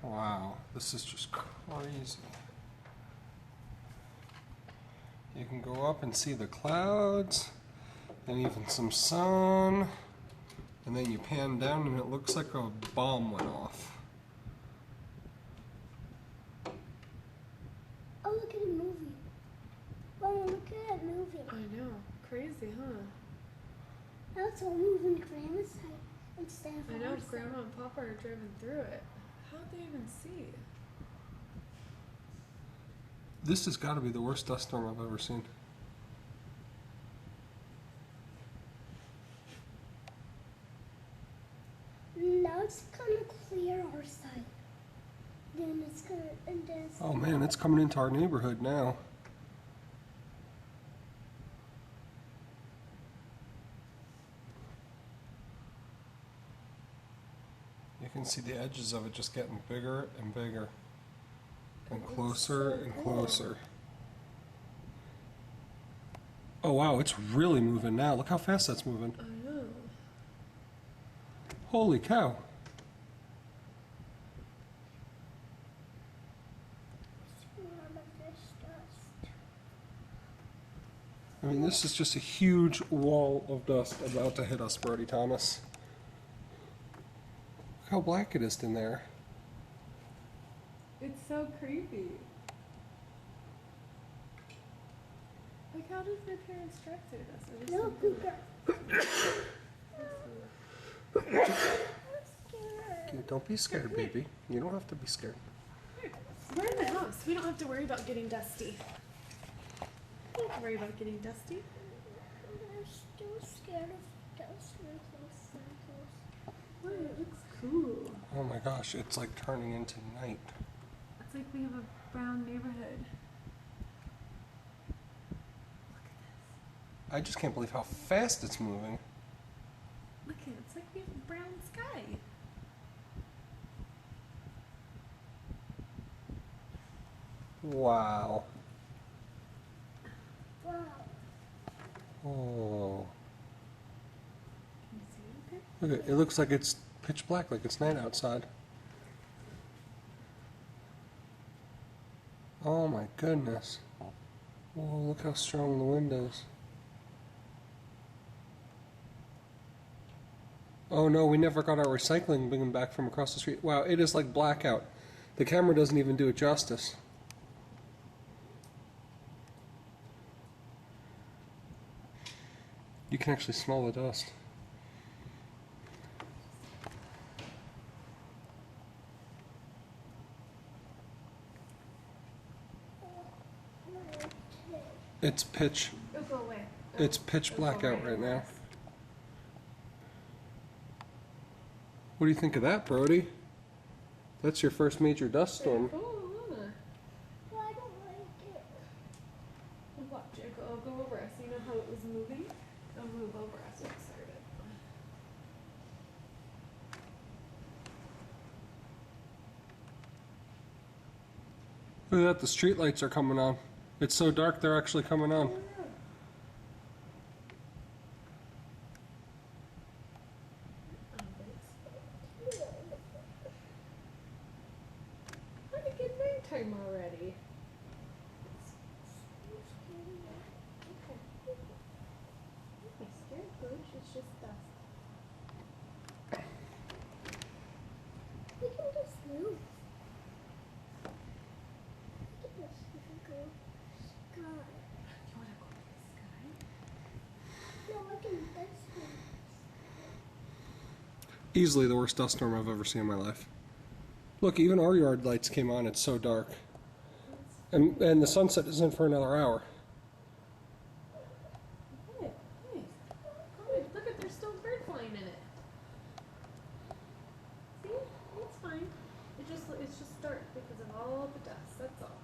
Wow, this is just crazy. You can go up and see the clouds and even some sun, and then you pan down and it looks like a bomb went off. Oh, look at it moving. Oh, look at it moving. I know. Crazy, huh? Now it's all moving Grandma's side instead of I know. our If Grandma and Papa are driving through it, how'd they even see? This has got to be the worst dust storm I've ever seen. Now it's gonna clear our side. Then it's gonna, and then it's Oh man, it's coming into our neighborhood now. You can see the edges of it just getting bigger and bigger, and closer and closer. Oh wow, it's really moving now. Look how fast that's moving. I know. Holy cow. none of this dust. I mean, this is just a huge wall of dust about to hit us, Brody Thomas. Look how black it is in there. It's so creepy. Like, how does their parents drive through this? I just No, don't get Cooper. it. I'm scared. Okay, don't be scared, baby. You don't have to be scared. We're in the house. We don't have to worry about getting dusty. We don't have to worry about getting dusty. I'm still scared of dust when close and close. Oh, it looks cool. Oh my gosh, it's like turning into night. It's like we have a brown neighborhood. I just can't believe how fast it's moving. Look at it. It's like we have a brown sky. Wow. Wow. Oh. Can you see it? Okay. Look at it. It looks like it's pitch black, like it's night outside. Oh my goodness. Whoa, look how strong the wind is. Oh no, we never got our recycling bin back from across the street. Wow, it is like blackout. The camera doesn't even do it justice. You can actually smell the dust. It's pitch. It'll go away. It's pitch It'll go black out right now. away. What do you think of that, Brody? That's your first major dust storm. Cool, huh? Well, I don't like it. Watch, I'll go over us. You know how it was moving? I'll move over us when it started. Look at that, the street lights are coming on. It's so dark they're actually coming on. Look, it's nighttime already. Okay. Don't be scared, Coach. It's just dust. We can just move. Look at this. We can go sky. You want to go to the sky? No, look at this one. Easily the worst dust storm I've ever seen in my life. Look, even our yard lights came on. It's so dark. And the sunset isn't for another hour. Hey, hey. Good. Look at, there's still a bird flying in it. See? It's fine. It's just dark because of all the dust. That's all.